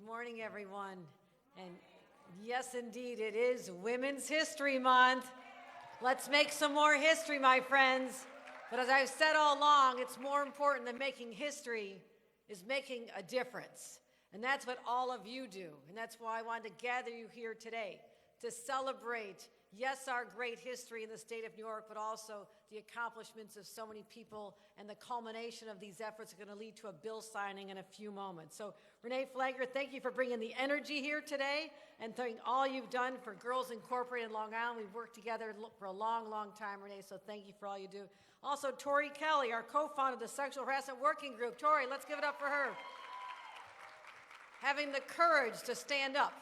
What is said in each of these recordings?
Good morning, everyone. And yes, indeed, it is Women's History Month. Let's make some more history, my friends. But as I've said all along, it's more important than making history is making a difference. And that's what all of you do. And that's why I wanted to gather you here today to celebrate, yes, our great history in the state of New York, but also the accomplishments of so many people, and the culmination of these efforts are going to lead to a bill signing in a few moments. So Renee Flagler, thank you for bringing the energy here today, and thank all you've done for Girls Incorporated in Long Island. We've worked together for a long, long time, Renee, so thank you for all you do. Also, Tori Kelly, our co-founder of the Sexual Harassment Working Group. Tori, let's give it up for her. Having the courage to stand up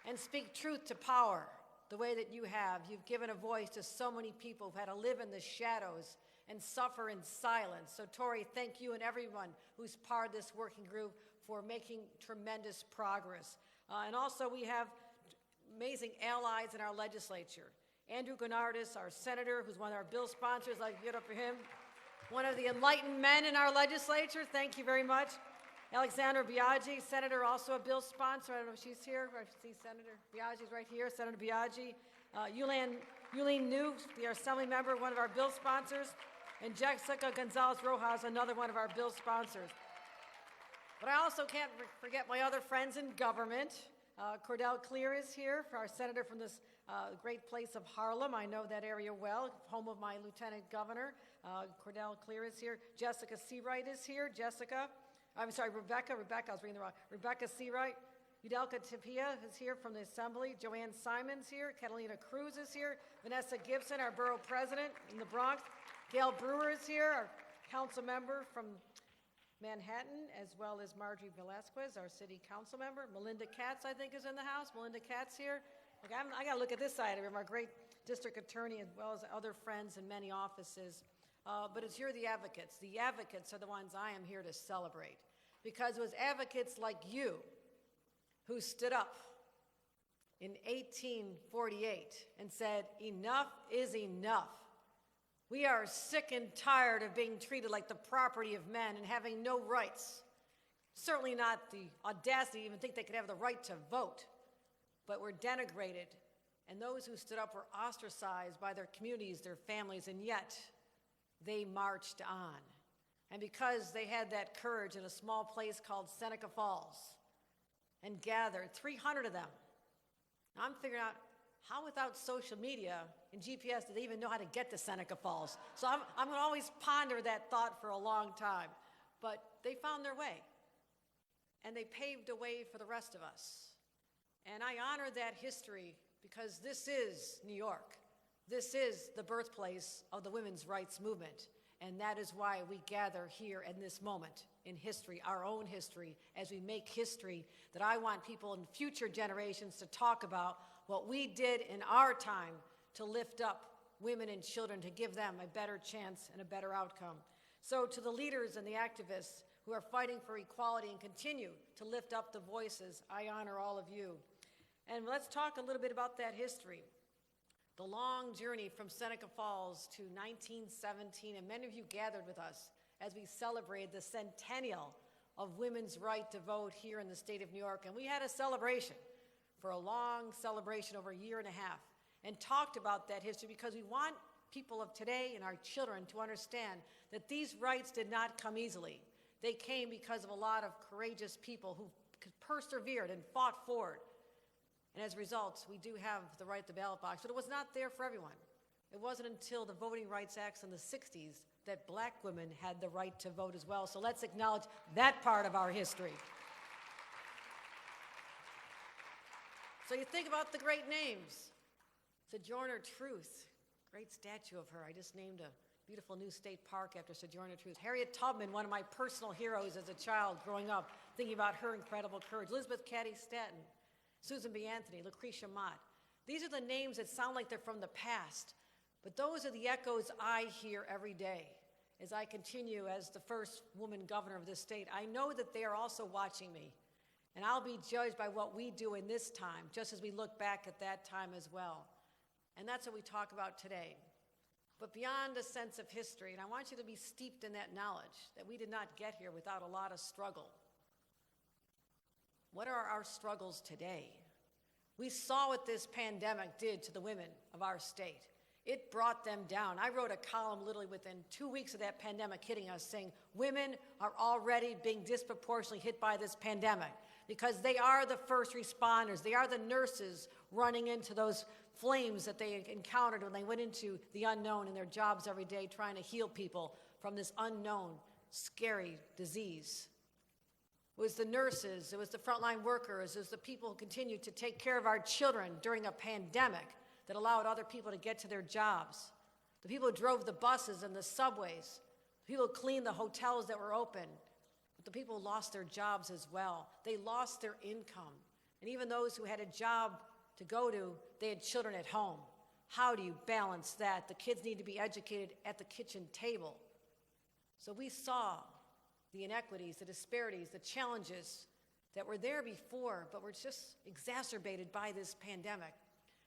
and speak truth to power the way that you have. You've given a voice to so many people who've had to live in the shadows and suffer in silence. So Tori, thank you and everyone who's part of this working group for making tremendous progress. And also we have amazing allies in our legislature. Andrew Gennardis, our senator, who's one of our bill sponsors. I'd like to give it up for him. One of the enlightened men in our legislature. Thank you very much. Alexandra Biaggi, senator, also a bill sponsor. I don't know if she's here. I see Senator Biaggi's right here. Senator Biaggi. Yulene New, the assembly member, one of our bill sponsors. And Jessica Gonzalez-Rojas, another one of our bill sponsors. But I also can't forget my other friends in government. Cordell Clear is here, for our senator from this great place of Harlem. I know that area well, home of my lieutenant governor. Cordell Clear is here. Jessica Seawright is here. Rebecca, I was reading the wrong. Rebecca Seawright. Udelka Tapia is here from the Assembly. Joanne Simon's here. Catalina Cruz is here. Vanessa Gibson, our borough president in the Bronx. Gail Brewer is here, our council member from Manhattan, as well as Marjorie Velasquez, our city council member. Melinda Katz, I think, is in the house. Melinda Katz here. Okay, I got to look at this side of him, our great district attorney, as well as other friends in many offices. But it's you're the advocates. The advocates are the ones I am here to celebrate. Because it was advocates like you who stood up in 1848 and said, enough is enough. We are sick and tired of being treated like the property of men and having no rights. Certainly not the audacity to even think they could have the right to vote, but were denigrated. And those who stood up were ostracized by their communities, their families, and yet they marched on. And because they had that courage in a small place called Seneca Falls and gathered 300 of them, I'm figuring out how without social media and GPS did they even know how to get to Seneca Falls? So I'm going to always ponder that thought for a long time. But they found their way, and they paved a way for the rest of us. And I honor that history because this is New York. This is the birthplace of the women's rights movement. And that is why we gather here in this moment in history, our own history, as we make history that I want people in future generations to talk about what we did in our time to lift up women and children, to give them a better chance and a better outcome. So to the leaders and the activists who are fighting for equality and continue to lift up the voices, I honor all of you. And let's talk a little bit about that history. The long journey from Seneca Falls to 1917, and many of you gathered with us as we celebrated the centennial of women's right to vote here in the state of New York. And we had a celebration, for a long celebration over a year and a half, and talked about that history because we want people of today and our children to understand that these rights did not come easily. They came because of a lot of courageous people who persevered and fought forward. And as a result, we do have the right to the ballot box, but it was not there for everyone. It wasn't until the Voting Rights Acts in the 60s that black women had the right to vote as well. So let's acknowledge that part of our history. So you think about the great names. Sojourner Truth, great statue of her. I just named a beautiful new state park after Sojourner Truth. Harriet Tubman, one of my personal heroes as a child growing up, thinking about her incredible courage. Elizabeth Cady Stanton. Susan B. Anthony, Lucretia Mott. These are the names that sound like they're from the past, but those are the echoes I hear every day as I continue as the first woman governor of this state. I know that they are also watching me, and I'll be judged by what we do in this time, just as we look back at that time as well. And that's what we talk about today. But beyond a sense of history, and I want you to be steeped in that knowledge that we did not get here without a lot of struggle. What are our struggles today? We saw what this pandemic did to the women of our state. It brought them down. I wrote a column literally within 2 weeks of that pandemic hitting us saying women are already being disproportionately hit by this pandemic because they are the first responders. They are the nurses running into those flames that they encountered when they went into the unknown in their jobs every day trying to heal people from this unknown, scary disease. It was the nurses, it was the frontline workers, it was the people who continued to take care of our children during a pandemic that allowed other people to get to their jobs. The people who drove the buses and the subways, the people who cleaned the hotels that were open, but the people who lost their jobs as well. They lost their income. And even those who had a job to go to, they had children at home. How do you balance that? The kids need to be educated at the kitchen table. So we saw the inequities, the disparities, the challenges that were there before, but were just exacerbated by this pandemic.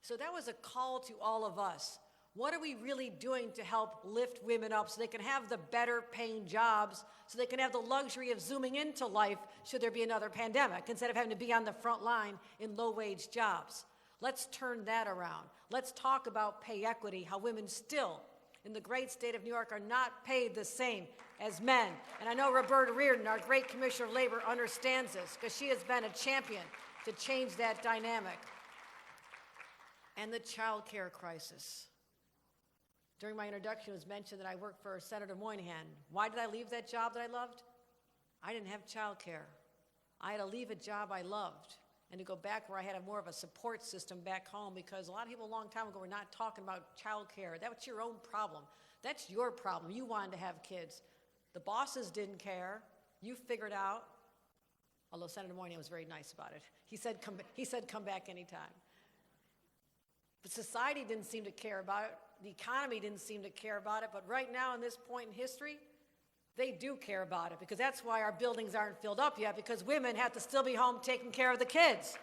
So that was a call to all of us. What are we really doing to help lift women up so they can have the better paying jobs, so they can have the luxury of zooming into life should there be another pandemic, instead of having to be on the front line in low-wage jobs? Let's turn that around. Let's talk about pay equity, how women still, in the great state of New York, are not paid the same as men. And I know Roberta Reardon, our great Commissioner of Labor, understands this because she has been a champion to change that dynamic. And the child care crisis. During my introduction, it was mentioned that I worked for Senator Moynihan. Why did I leave that job that I loved? I didn't have child care. I had to leave a job I loved and to go back where I had more of a support system back home, because a lot of people a long time ago were not talking about child care. That was your own problem. That's your problem. You wanted to have kids. The bosses didn't care. You figured out, although Senator Moynihan was very nice about it. He said, come back anytime. But society didn't seem to care about it. The economy didn't seem to care about it. But right now, in this point in history, they do care about it, because that's why our buildings aren't filled up yet, because women have to still be home taking care of the kids.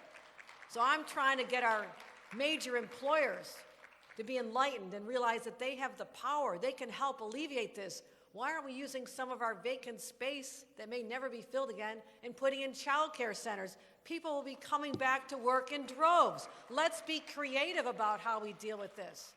So I'm trying to get our major employers to be enlightened and realize that they have the power. They can help alleviate this. Why aren't we using some of our vacant space that may never be filled again and putting in child care centers? People will be coming back to work in droves. Let's be creative about how we deal with this.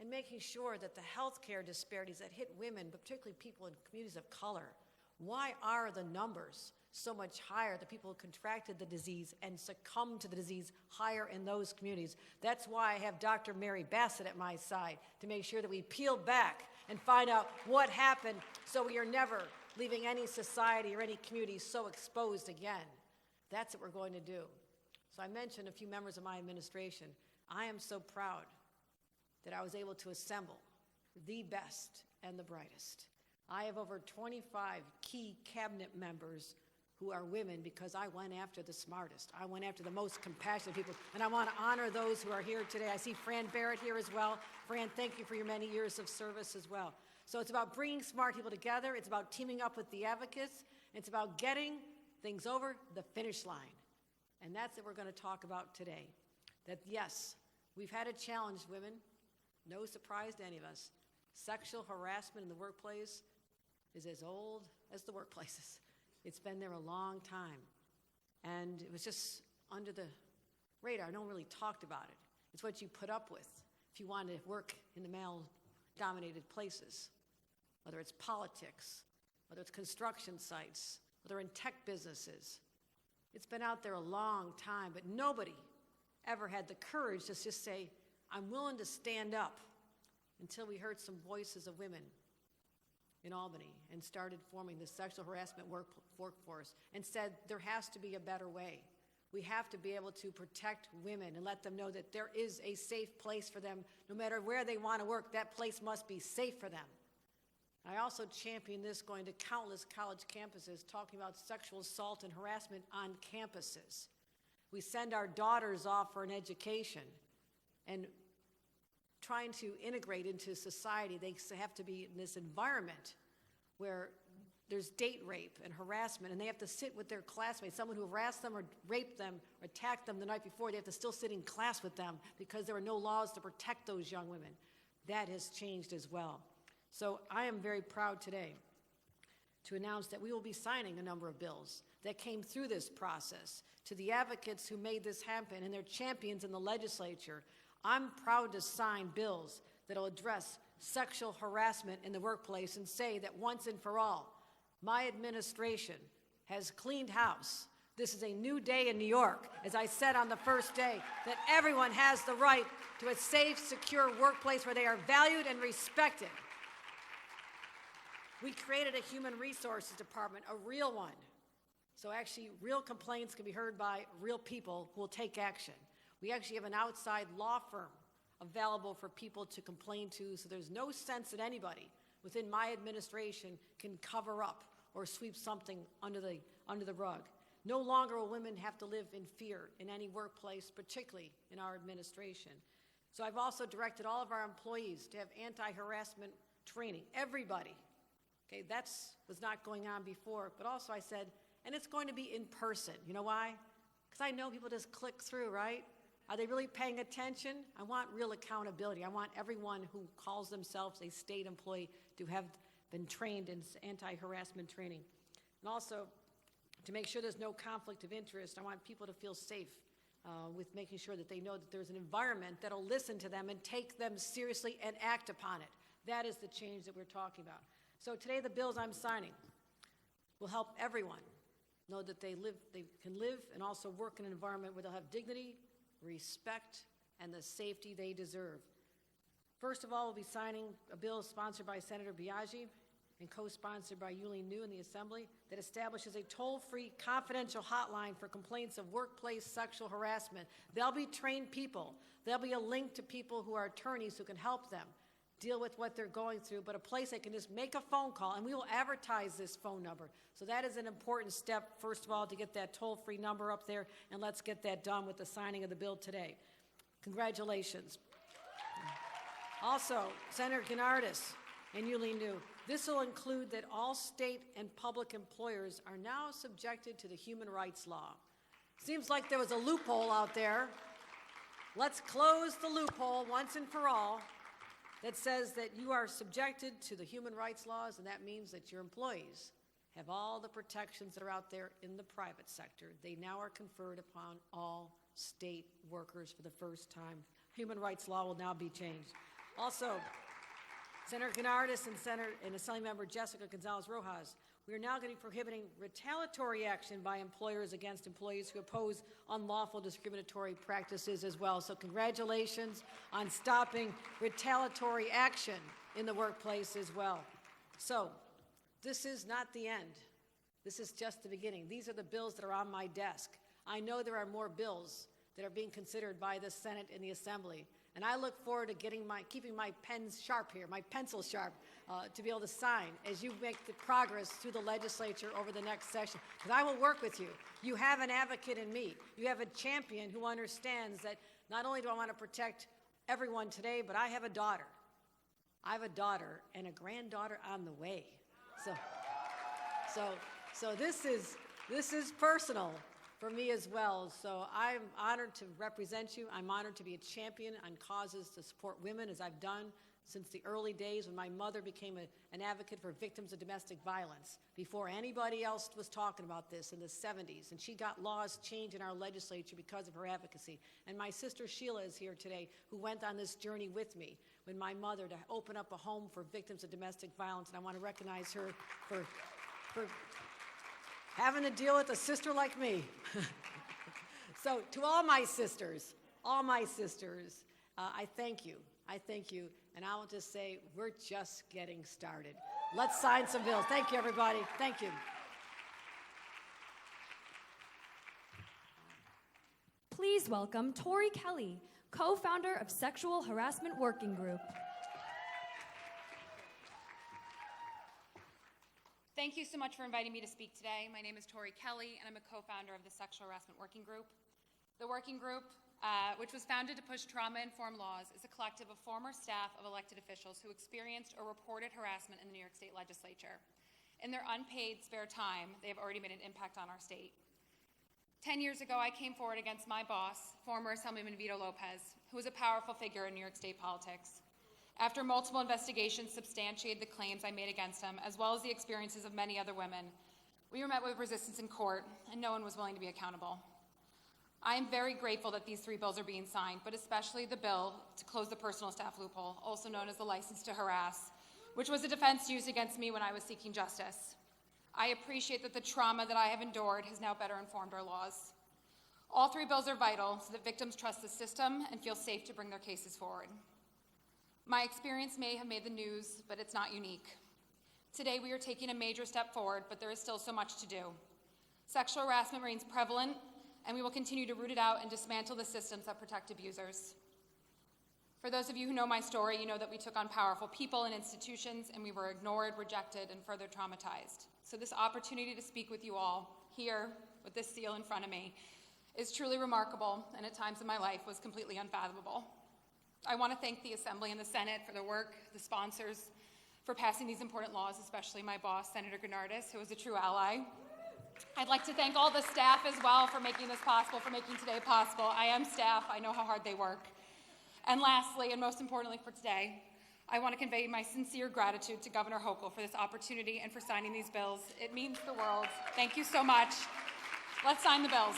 And making sure that the health care disparities that hit women, but particularly people in communities of color, why are the numbers so much higher, the people who contracted the disease and succumbed to the disease, higher in those communities? That's why I have Dr. Mary Bassett at my side, to make sure that we peel back and find out what happened, so we are never leaving any society or any community so exposed again. That's what we're going to do. So I mentioned a few members of my administration. I am so proud that I was able to assemble the best and the brightest. I have over 25 key cabinet members who are women, because I went after the smartest. I went after the most compassionate people, and I want to honor those who are here today. I see Fran Barrett here as well. Fran, thank you for your many years of service as well. So it's about bringing smart people together. It's about teaming up with the advocates. It's about getting things over the finish line. And that's what we're going to talk about today. That yes, we've had a challenge, women. No surprise to any of us. Sexual harassment in the workplace is as old as the workplaces. It's been there a long time. And it was just under the radar. No one really talked about it. It's what you put up with if you want to work in the male-dominated places, whether it's politics, whether it's construction sites, whether in tech businesses. It's been out there a long time, but nobody ever had the courage to just say, I'm willing to stand up, until we heard some voices of women in Albany and started forming the sexual harassment workforce and said there has to be a better way. We have to be able to protect women and let them know that there is a safe place for them. No matter where they want to work, that place must be safe for them. I also champion this going to countless college campuses, talking about sexual assault and harassment on campuses. We send our daughters off for an education, and trying to integrate into society, they have to be in this environment where there's date rape and harassment, and they have to sit with their classmates. Someone who harassed them or raped them or attacked them the night before, they have to still sit in class with them because there are no laws to protect those young women. That has changed as well. So I am very proud today to announce that we will be signing a number of bills that came through this process. To the advocates who made this happen and their champions in the legislature, I'm proud to sign bills that will address sexual harassment in the workplace and say that once and for all, my administration has cleaned house. This is a new day in New York, as I said on the first day, that everyone has the right to a safe, secure workplace where they are valued and respected. We created a human resources department, a real one. So actually, real complaints can be heard by real people who will take action. We actually have an outside law firm available for people to complain to, so there's no sense that anybody within my administration can cover up or sweep something under the rug. No longer will women have to live in fear in any workplace, particularly in our administration. So I've also directed all of our employees to have anti-harassment training, everybody. Okay, was not going on before, but also I said, and it's going to be in person. You know why? Because I know people just click through, right? Are they really paying attention? I want real accountability. I want everyone who calls themselves a state employee to have been trained in anti-harassment training. And also, to make sure there's no conflict of interest, I want people to feel safe with making sure that they know that there's an environment that'll listen to them and take them seriously and act upon it. That is the change that we're talking about. So today, the bills I'm signing will help everyone know that they can live and also work in an environment where they'll have dignity, respect, and the safety they deserve. First of all, we'll be signing a bill sponsored by Senator Biaggi and co-sponsored by Yuli New in the Assembly that establishes a toll-free confidential hotline for complaints of workplace sexual harassment. There'll be trained people. There'll be a link to people who are attorneys who can help them deal with what they're going through, but a place they can just make a phone call, and we will advertise this phone number. So that is an important step, first of all, to get that toll-free number up there, and let's get that done with the signing of the bill today. Congratulations. Also, Senator Gennardis and Yuli New, this will include that all state and public employers are now subjected to the human rights law. Seems like there was a loophole out there. Let's close the loophole once and for all that says that you are subjected to the human rights laws, and that means that your employees have all the protections that are out there in the private sector. They now are conferred upon all state workers for the first time. Human rights law will now be changed. Also, Senator Gennardis and Assemblymember Jessica Gonzalez-Rojas, we are now going to be prohibiting retaliatory action by employers against employees who oppose unlawful discriminatory practices as well. So congratulations on stopping retaliatory action in the workplace as well. So this is not the end. This is just the beginning. These are the bills that are on my desk. I know there are more bills that are being considered by the Senate and the Assembly. And I look forward to keeping my pens sharp here, my pencil sharp, to be able to sign as you make the progress through the legislature over the next session. Because I will work with you. You have an advocate in me. You have a champion who understands that not only do I want to protect everyone today, but I have a daughter. I have a daughter and a granddaughter on the way. So this is personal for me as well. So I'm honored to represent you. I'm honored to be a champion on causes to support women, as I've done since the early days when my mother became an advocate for victims of domestic violence, before anybody else was talking about this in the 70s. And she got laws changed in our legislature because of her advocacy. And my sister Sheila is here today, who went on this journey with me with my mother to open up a home for victims of domestic violence. And I want to recognize her for having to deal with a sister like me. So to all my sisters, I thank you. I thank you. And I will just say, we're just getting started. Let's sign some bills. Thank you, everybody. Thank you. Please welcome Tori Kelly, co-founder of Sexual Harassment Working Group. Thank you so much for inviting me to speak today. My name is Tori Kelly, and I'm a co-founder of the Sexual Harassment Working Group. The working group, which was founded to push trauma-informed laws, is a collective of former staff of elected officials who experienced or reported harassment in the New York State Legislature. In their unpaid spare time, they have already made an impact on our state. 10 years ago, I came forward against my boss, former Assemblyman Vito Lopez, who was a powerful figure in New York State politics. After multiple investigations substantiated the claims I made against him, as well as the experiences of many other women, we were met with resistance in court, and no one was willing to be accountable. I am very grateful that these 3 bills are being signed, but especially the bill to close the personal staff loophole, also known as the license to harass, which was a defense used against me when I was seeking justice. I appreciate that the trauma that I have endured has now better informed our laws. All 3 bills are vital so that victims trust the system and feel safe to bring their cases forward. My experience may have made the news, but it's not unique. Today we are taking a major step forward, but there is still so much to do. Sexual harassment remains prevalent, and we will continue to root it out and dismantle the systems that protect abusers. For those of you who know my story, you know that we took on powerful people and institutions, and we were ignored, rejected, and further traumatized. So this opportunity to speak with you all here with this seal in front of me is truly remarkable, and at times in my life was completely unfathomable. I want to thank the Assembly and the Senate for their work, the sponsors for passing these important laws, especially my boss, Senator Gennardis, who is a true ally. I'd like to thank all the staff as well for making this possible, for making today possible. I am staff, I know how hard they work. And lastly, and most importantly for today, I want to convey my sincere gratitude to Governor Hochul for this opportunity and for signing these bills. It means the world. Thank you so much. Let's sign the bills.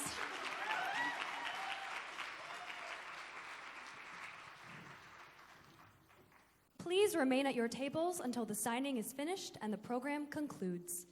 Please remain at your tables until the signing is finished and the program concludes.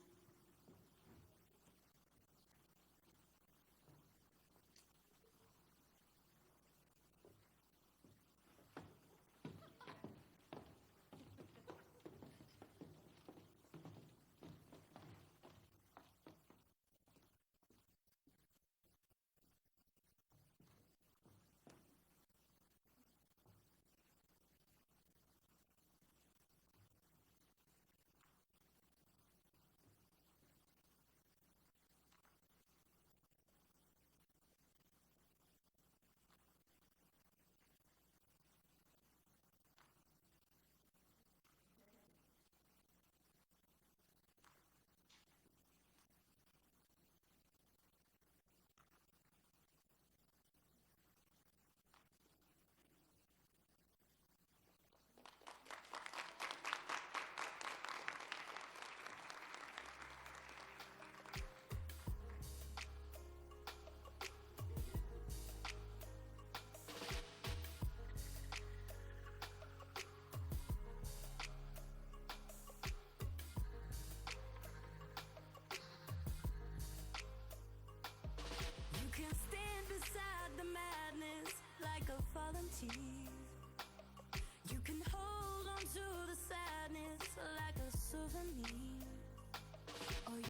volunteer. You can hold on to the sadness like a souvenir.